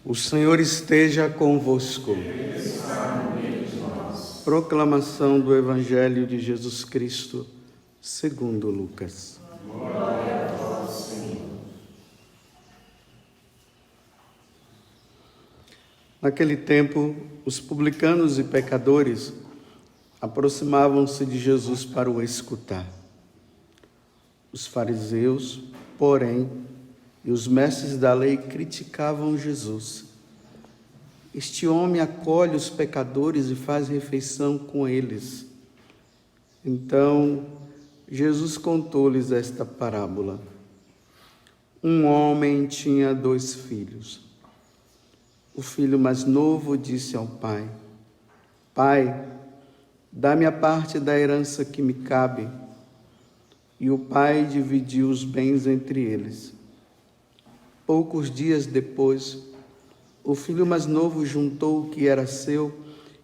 O Senhor esteja convosco. Proclamação do Evangelho de Jesus Cristo, segundo Lucas. Glória a vós, Senhor. Naquele tempo, os publicanos e pecadores aproximavam-se de Jesus para o escutar. Os fariseus, porém, e os mestres da lei criticavam Jesus. Este homem acolhe os pecadores e faz refeição com eles. Então, Jesus contou-lhes esta parábola. Um homem tinha 2 filhos. O filho mais novo disse ao pai: Pai, dá-me a parte da herança que me cabe. E o pai dividiu os bens entre eles. Poucos dias depois, o filho mais novo juntou o que era seu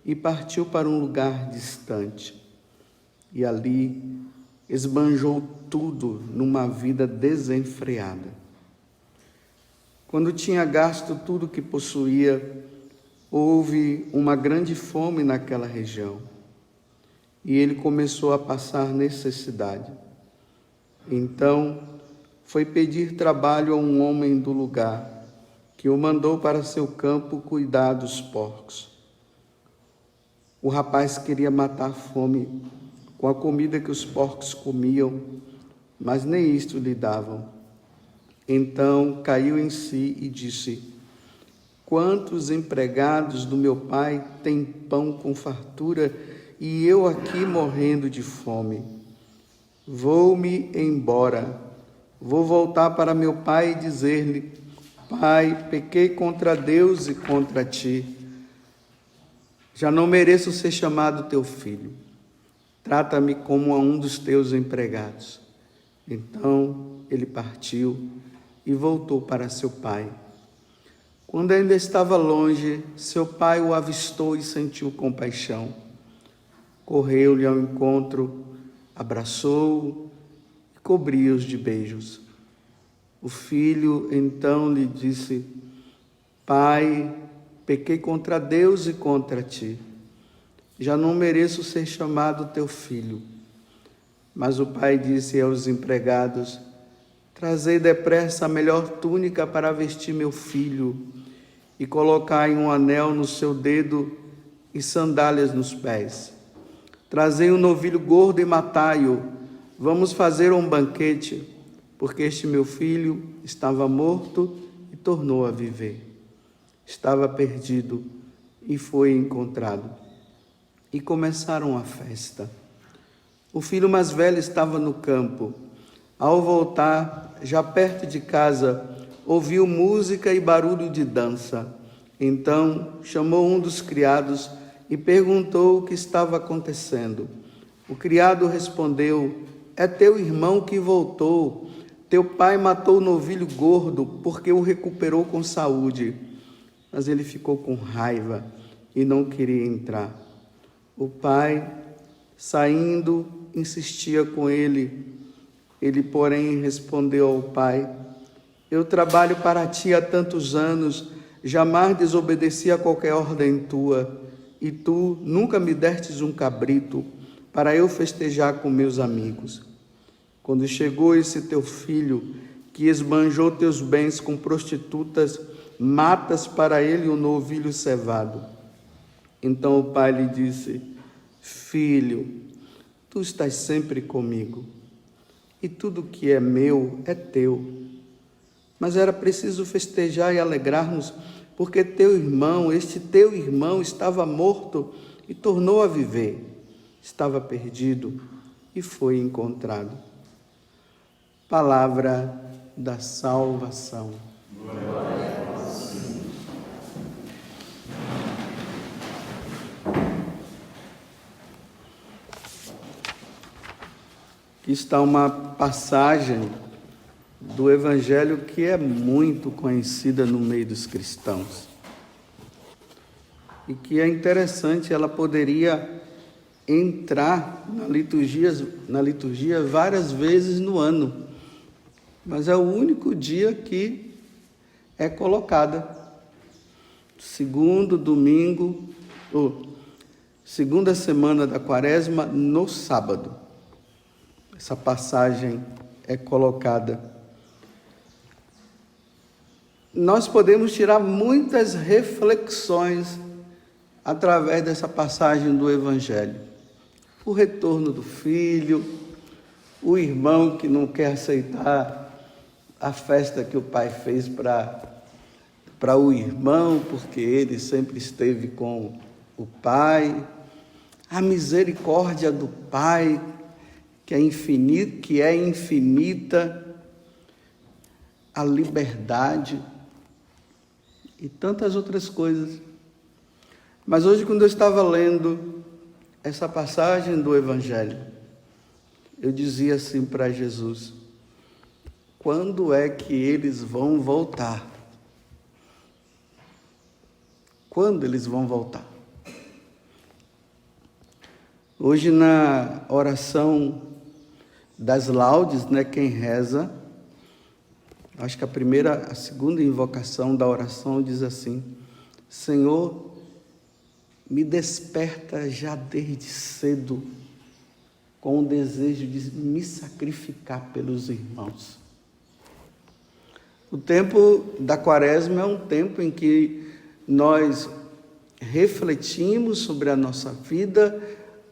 e partiu para um lugar distante. E ali esbanjou tudo numa vida desenfreada. Quando tinha gasto tudo que possuía, houve uma grande fome naquela região. E ele começou a passar necessidade. Então, foi pedir trabalho a um homem do lugar, que o mandou para seu campo cuidar dos porcos. O rapaz queria matar a fome com a comida que os porcos comiam, mas nem isto lhe davam. Então caiu em si e disse: Quantos empregados do meu pai têm pão com fartura e eu aqui morrendo de fome? Vou-me embora. Vou voltar para meu pai e dizer-lhe: Pai, pequei contra Deus e contra ti. Já não mereço ser chamado teu filho. Trata-me como a um dos teus empregados. Então ele partiu e voltou para seu pai. Quando ainda estava longe, seu pai o avistou e sentiu compaixão. Correu-lhe ao encontro, abraçou-o, cobriu-os de beijos. O filho então lhe disse: Pai, pequei contra Deus e contra ti. Já não mereço ser chamado teu filho. Mas o pai disse aos empregados: Trazei depressa a melhor túnica para vestir meu filho e colocai um anel no seu dedo e sandálias nos pés. Trazei um novilho gordo e matai-o. Vamos fazer um banquete, porque este meu filho estava morto e tornou a viver. Estava perdido e foi encontrado. E começaram a festa. O filho mais velho estava no campo. Ao voltar, já perto de casa, ouviu música e barulho de dança. Então chamou um dos criados e perguntou o que estava acontecendo. O criado respondeu: É teu irmão que voltou. Teu pai matou o novilho gordo porque o recuperou com saúde. Mas ele ficou com raiva e não queria entrar. O pai, saindo, insistia com ele. Ele, porém, respondeu ao pai: Eu trabalho para ti há tantos anos, jamais desobedeci a qualquer ordem tua, e tu nunca me destes um cabrito para eu festejar com meus amigos. Quando chegou esse teu filho, que esbanjou teus bens com prostitutas, matas para ele um novilho cevado. Então o pai lhe disse: Filho, tu estás sempre comigo, e tudo que é meu é teu. Mas era preciso festejar e alegrar-nos, porque este teu irmão, estava morto e tornou a viver. Estava perdido e foi encontrado. Palavra da salvação. Glória a vós, Senhor. Aqui está uma passagem do Evangelho que é muito conhecida no meio dos cristãos. E que é interessante, ela poderia entrar na liturgia várias vezes no ano. Mas é o único dia que é colocada. segundo domingo, ou segunda semana da Quaresma, no sábado. Essa passagem é colocada. Nós podemos tirar muitas reflexões através dessa passagem do Evangelho. O retorno do filho, o irmão que não quer aceitar a festa que o pai fez para o irmão, porque ele sempre esteve com o pai, a misericórdia do pai, que é infinita, a liberdade e tantas outras coisas. Mas hoje, quando eu estava lendo essa passagem do Evangelho, eu dizia assim para Jesus: quando é que eles vão voltar? Quando eles vão voltar? Hoje, na oração das laudes, quem reza, acho que a segunda invocação da oração diz assim: Senhor, me desperta já desde cedo com o desejo de me sacrificar pelos irmãos. O tempo da Quaresma é um tempo em que nós refletimos sobre a nossa vida,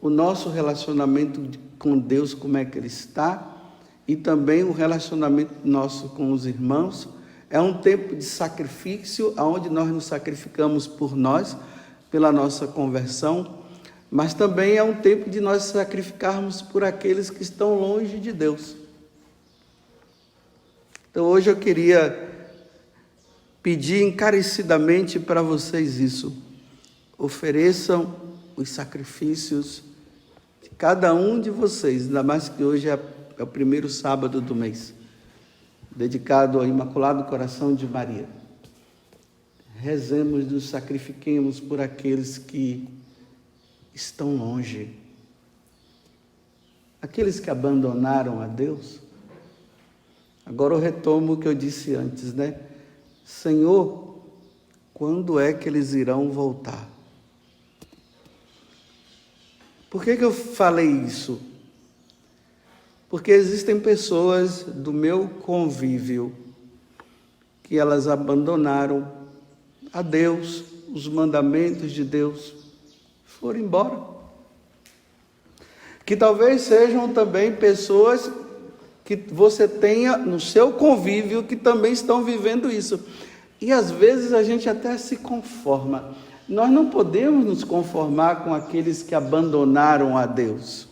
o nosso relacionamento com Deus, como é que ele está, e também o relacionamento nosso com os irmãos. É um tempo de sacrifício, onde nós nos sacrificamos por nós, pela nossa conversão, mas também é um tempo de nós sacrificarmos por aqueles que estão longe de Deus. Então hoje eu queria pedir encarecidamente para vocês isso: ofereçam os sacrifícios de cada um de vocês, ainda mais que hoje é o primeiro sábado do mês, dedicado ao Imaculado Coração de Maria. Rezemos, nos sacrifiquemos por aqueles que estão longe, aqueles que abandonaram a Deus. Agora eu retomo o que eu disse antes, Senhor, quando é que eles irão voltar? Por que eu falei isso? Porque existem pessoas do meu convívio que elas abandonaram a Deus, os mandamentos de Deus, foram embora. Que talvez sejam também pessoas que você tenha no seu convívio que também estão vivendo isso. E às vezes a gente até se conforma. Nós não podemos nos conformar com aqueles que abandonaram a Deus.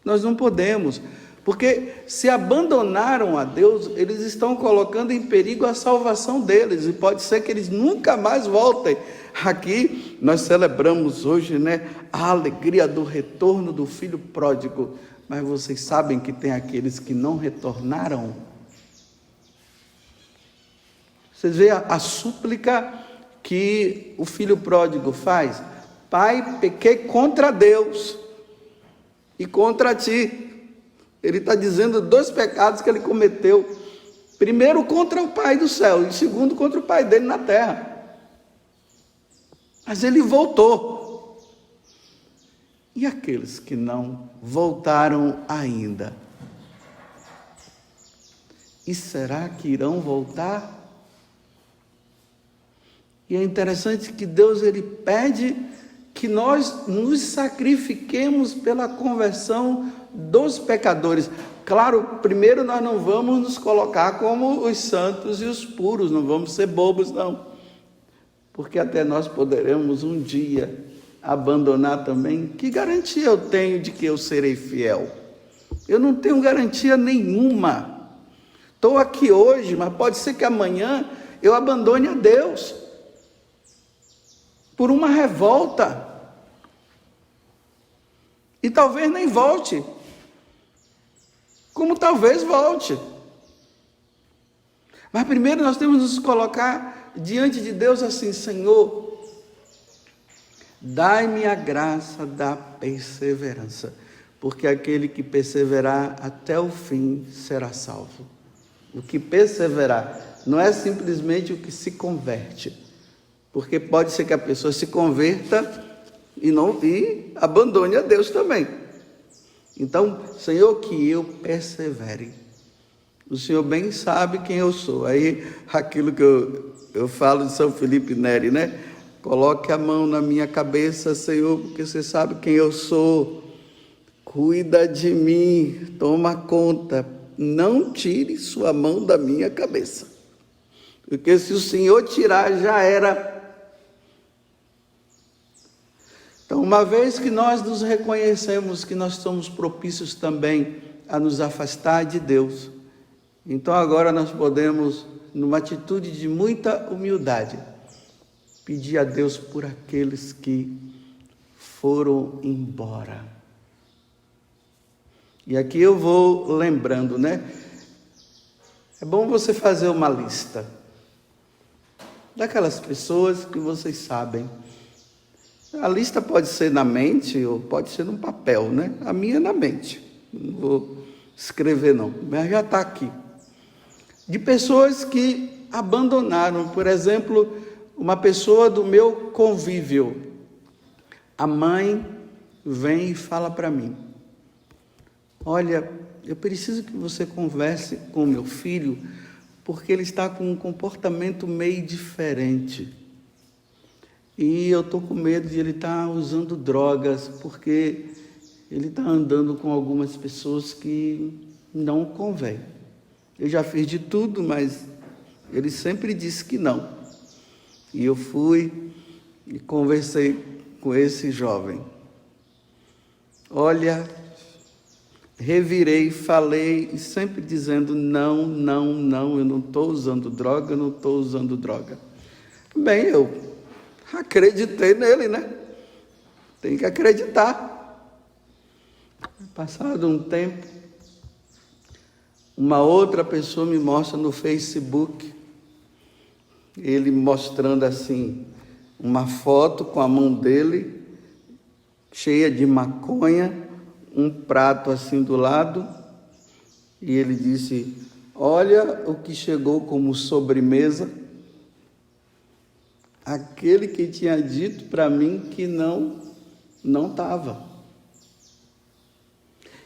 Nós não podemos. Porque se abandonaram a Deus, eles estão colocando em perigo a salvação deles, e pode ser que eles nunca mais voltem. Aqui nós celebramos hoje, a alegria do retorno do filho pródigo, mas vocês sabem que tem aqueles que não retornaram. Vocês veem a súplica que o filho pródigo faz: Pai, pequei contra Deus e contra ti. Ele está dizendo 2 pecados que ele cometeu. Primeiro contra o Pai do céu, e segundo contra o Pai dele na terra. Mas ele voltou. E aqueles que não voltaram ainda? E será que irão voltar? E é interessante que Deus ele pede que nós nos sacrifiquemos pela conversão dos pecadores. Claro, primeiro nós não vamos nos colocar como os santos e os puros, não vamos ser bobos, não. Porque até nós poderemos um dia abandonar também. Que garantia eu tenho de que eu serei fiel? Eu não tenho garantia nenhuma. Estou aqui hoje, mas pode ser que amanhã eu abandone a Deus por uma revolta. E talvez nem volte. Como talvez volte. Mas primeiro nós temos que nos colocar diante de Deus assim: Senhor, dai-me a graça da perseverança, porque aquele que perseverar até o fim será salvo. O que perseverar não é simplesmente o que se converte, Porque pode ser que a pessoa se converta e abandone a Deus também. Então, Senhor, que eu persevere. O Senhor bem sabe quem eu sou. Aí, aquilo que eu falo de São Felipe Neri, né? Coloque a mão na minha cabeça, Senhor, porque você sabe quem eu sou. Cuida de mim, toma conta. Não tire sua mão da minha cabeça. Porque se o Senhor tirar, já era. Então, uma vez que nós nos reconhecemos que nós somos propícios também a nos afastar de Deus, então agora nós podemos, numa atitude de muita humildade, pedir a Deus por aqueles que foram embora. E aqui eu vou lembrando, né? É bom você fazer uma lista daquelas pessoas que vocês sabem. A lista pode ser na mente ou pode ser num papel, né? A minha é na mente. Não vou escrever não, mas já está aqui. De pessoas que abandonaram, por exemplo, uma pessoa do meu convívio. A mãe vem e fala para mim: olha, eu preciso que você converse com o meu filho, porque ele está com um comportamento meio diferente. E eu estou com medo de ele estar usando drogas, porque ele está andando com algumas pessoas que não convém. Eu já fiz de tudo, mas ele sempre disse que não. E eu fui e conversei com esse jovem. Olha, revirei, falei, e sempre dizendo não, não, não, eu não estou usando droga, eu não estou usando droga. Bem, eu acreditei nele, né? Tem que acreditar. Passado um tempo, uma outra pessoa me mostra no Facebook, ele mostrando assim, uma foto com a mão dele, cheia de maconha, um prato assim do lado, e ele disse: olha o que chegou como sobremesa. Aquele que tinha dito para mim que não estava.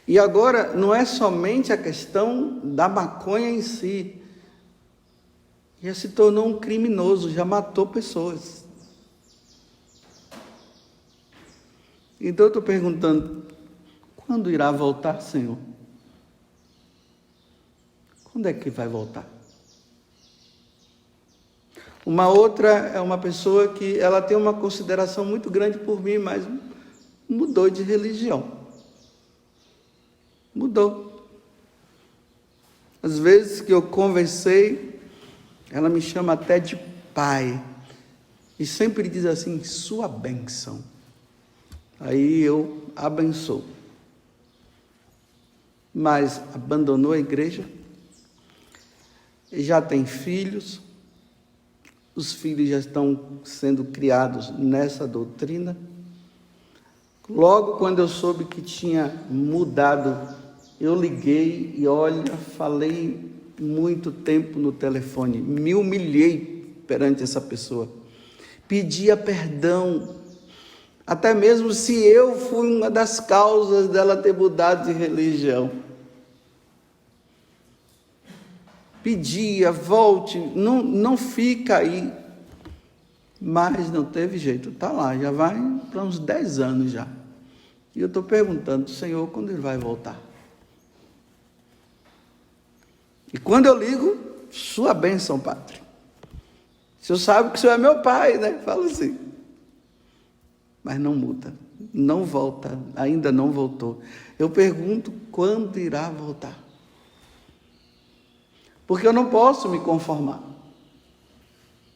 E agora, não é somente a questão da maconha em si. Já se tornou um criminoso, já matou pessoas. Então eu estou perguntando: quando irá voltar, Senhor? Quando é que vai voltar? Uma outra é uma pessoa que ela tem uma consideração muito grande por mim, mas mudou de religião. Mudou. Às vezes que eu conversei, ela me chama até de pai. E sempre diz assim: sua bênção. Aí eu abençoo. Mas abandonou a igreja, já tem filhos, os filhos já estão sendo criados nessa doutrina. Logo quando eu soube que tinha mudado, eu liguei e olha, falei muito tempo no telefone, me humilhei perante essa pessoa, pedia perdão, até mesmo se eu fui uma das causas dela ter mudado de religião. Pedia, volte, não fica aí. Mas não teve jeito, está lá, já vai para uns 10 anos já. E eu estou perguntando: Senhor, quando ele vai voltar? E quando eu ligo, sua bênção, Padre. O senhor sabe que o senhor é meu pai, né? Fala assim. Mas não muda, não volta, ainda não voltou. Eu pergunto: quando irá voltar? Porque eu não posso me conformar.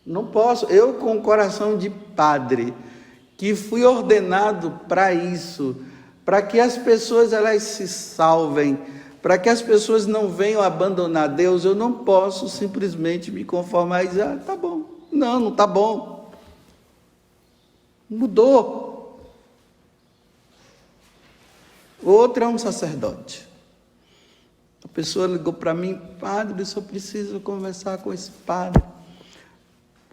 Não posso. Eu, com o coração de padre, que fui ordenado para isso, para que as pessoas elas se salvem, para que as pessoas não venham abandonar Deus, eu não posso simplesmente me conformar e dizer: tá bom. Não está bom. Mudou. Outro é um sacerdote. A pessoa ligou para mim: padre, eu só preciso conversar com esse padre,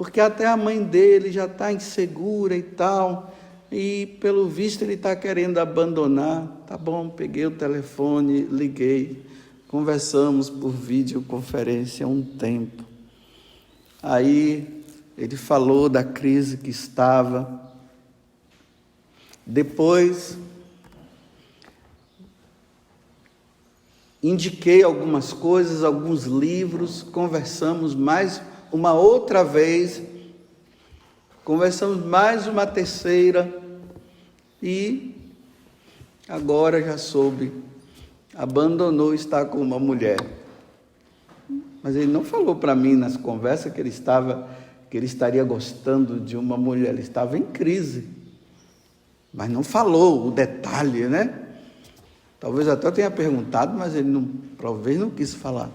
porque até a mãe dele já está insegura e tal, e pelo visto ele está querendo abandonar. Tá bom, peguei o telefone, liguei, conversamos por videoconferência um tempo. Aí ele falou da crise que estava. Depois indiquei algumas coisas, alguns livros, conversamos mais uma outra vez, conversamos mais uma terceira, e agora já soube, abandonou, está com uma mulher. Mas ele não falou para mim nas conversas que ele estaria gostando de uma mulher, ele estava em crise, mas não falou o detalhe, né? Talvez até eu tenha perguntado, mas ele talvez não quis falar.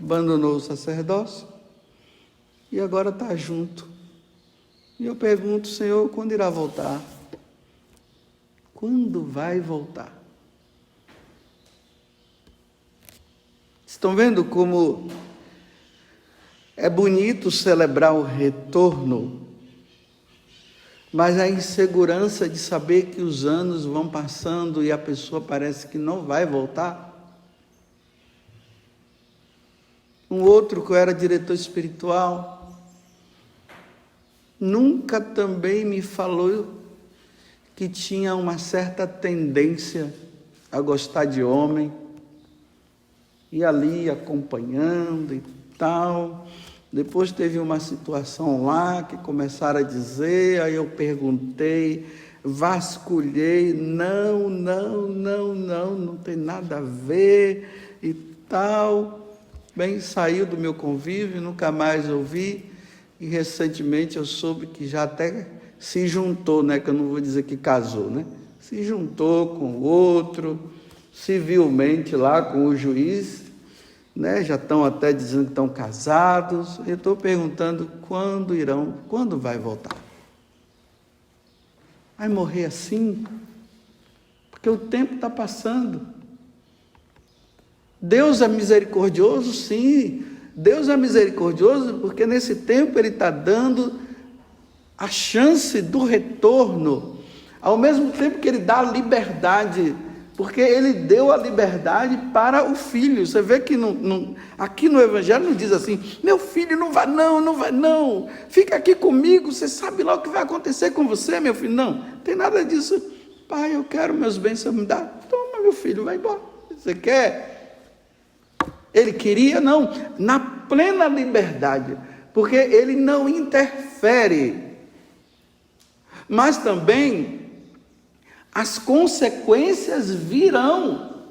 Abandonou o sacerdócio e agora está junto. E eu pergunto, Senhor, quando irá voltar? Quando vai voltar? Estão vendo como é bonito celebrar o retorno, mas a insegurança de saber que os anos vão passando e a pessoa parece que não vai voltar? Um outro que eu era diretor espiritual, nunca também me falou que tinha uma certa tendência a gostar de homem, e ali acompanhando e tal. Depois teve uma situação lá que começaram a dizer, aí eu perguntei, vasculhei, não tem nada a ver e tal. Bem, saiu do meu convívio, nunca mais ouvi, e recentemente eu soube que já até se juntou, né, que eu não vou dizer que casou, né? Se juntou com o outro, civilmente lá com o juiz, né? Já estão até dizendo que estão casados. Eu estou perguntando quando vai voltar? Vai morrer assim? Porque o tempo está passando. Deus é misericordioso, sim. Deus é misericordioso porque nesse tempo Ele está dando a chance do retorno, ao mesmo tempo que Ele dá a liberdade, porque Ele deu a liberdade para o filho. Você vê que aqui no Evangelho não diz assim, meu filho, não vai não, fica aqui comigo, você sabe lá o que vai acontecer com você, meu filho. Não tem nada disso. Pai, eu quero meus bens, você me dá, toma, meu filho, vai embora. Você quer? Ele queria, não, na plena liberdade, porque Ele não interfere, mas também as consequências virão.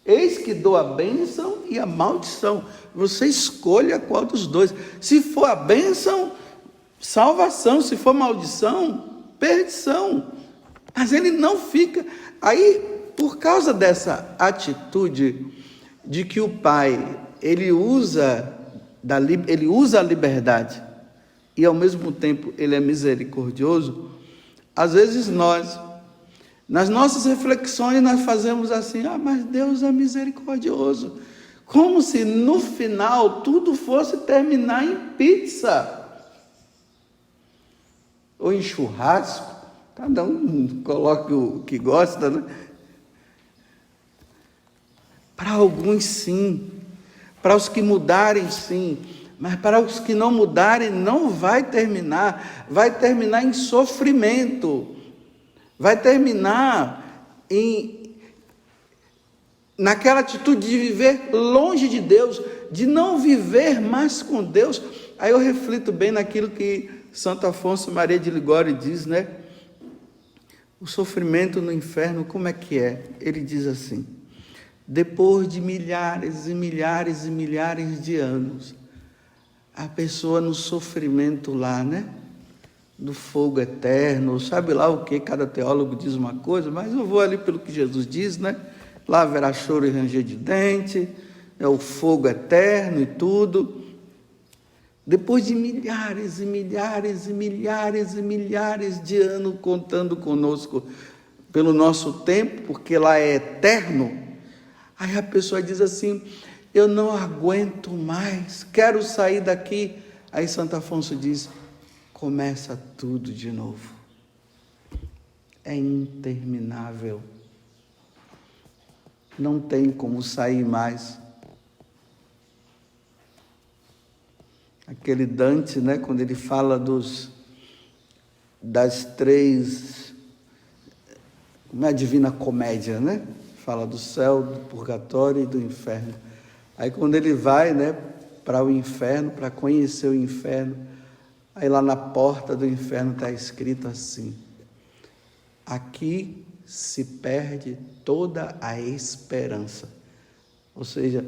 Eis que dou a bênção e a maldição. Você escolha qual dos dois. Se for a bênção, salvação. Se for maldição, perdição. Mas Ele não fica. Aí, por causa dessa atitude de que o Pai, ele usa a liberdade e ao mesmo tempo Ele é misericordioso, às vezes nós, nas nossas reflexões, nós fazemos assim, mas Deus é misericordioso, como se no final tudo fosse terminar em pizza, ou em churrasco, cada um coloque o que gosta, né? Para alguns sim, para os que mudarem sim, mas para os que não mudarem não vai terminar em sofrimento, vai terminar naquela atitude de viver longe de Deus, de não viver mais com Deus. Aí eu reflito bem naquilo que Santo Afonso Maria de Ligório diz, né? O sofrimento no inferno, como é que é? Ele diz assim, depois de milhares e milhares e milhares de anos, a pessoa no sofrimento lá, né? Do fogo eterno, sabe lá o que, cada teólogo diz uma coisa, mas eu vou ali pelo que Jesus diz, né? Lá haverá choro e ranger de dente, é o fogo eterno e tudo. Depois de milhares e milhares e milhares e milhares de anos contando conosco pelo nosso tempo, porque lá é eterno, aí a pessoa diz assim, eu não aguento mais, quero sair daqui, Aí Santo Afonso diz, começa tudo de novo. É interminável. Não tem como sair mais. Aquele Dante, né, quando ele fala das três, como é a Divina Comédia, né? Fala do céu, do purgatório e do inferno. Aí quando ele vai, né, para o inferno, para conhecer o inferno, aí lá na porta do inferno está escrito assim: aqui se perde toda a esperança. Ou seja,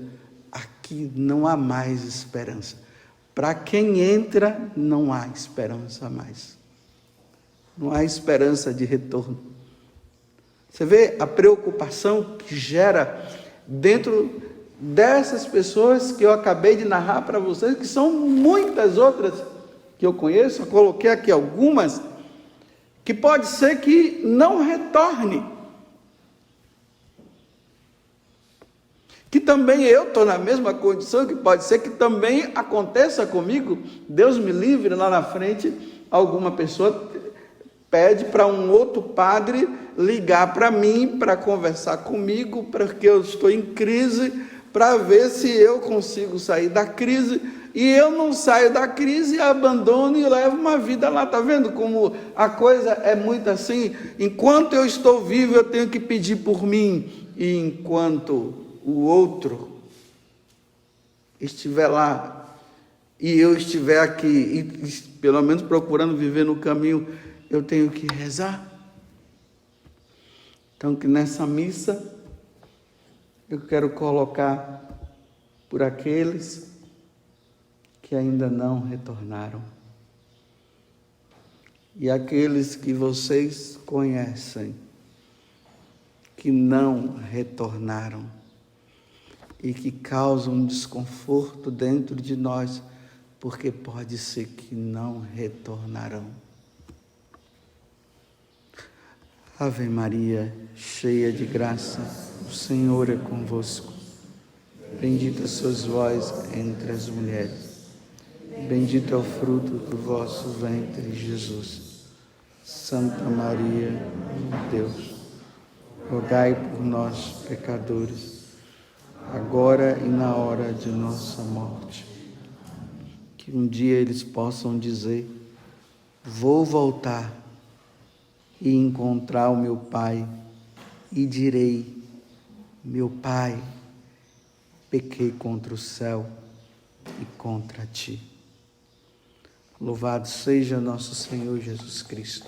aqui não há mais esperança. Para quem entra, não há esperança mais. Não há esperança de retorno. Você vê a preocupação que gera dentro dessas pessoas que eu acabei de narrar para vocês, que são muitas outras que eu conheço, eu coloquei aqui algumas, que pode ser que não retorne. Que também eu estou na mesma condição, que pode ser que também aconteça comigo. Deus me livre, lá na frente, alguma pessoa pede para um outro padre ligar para mim, para conversar comigo, porque eu estou em crise, para ver se eu consigo sair da crise, e eu não saio da crise, abandono e levo uma vida lá. Está vendo como a coisa é muito assim? Enquanto eu estou vivo, eu tenho que pedir por mim, e enquanto o outro estiver lá, e eu estiver aqui, e pelo menos procurando viver no caminho, eu tenho que rezar. Então, que nessa missa, eu quero colocar por aqueles que ainda não retornaram, e aqueles que vocês conhecem, que não retornaram, e que causam desconforto dentro de nós, porque pode ser que não retornarão. Ave Maria, cheia de graça, o Senhor é convosco. Bendita sois vós entre as mulheres. Bendito é o fruto do vosso ventre, Jesus. Santa Maria, Mãe de Deus, rogai por nós, pecadores, agora e na hora de nossa morte. Que um dia eles possam dizer: vou voltar e encontrar o meu Pai, e direi: meu Pai, pequei contra o céu e contra ti. Louvado seja nosso Senhor Jesus Cristo.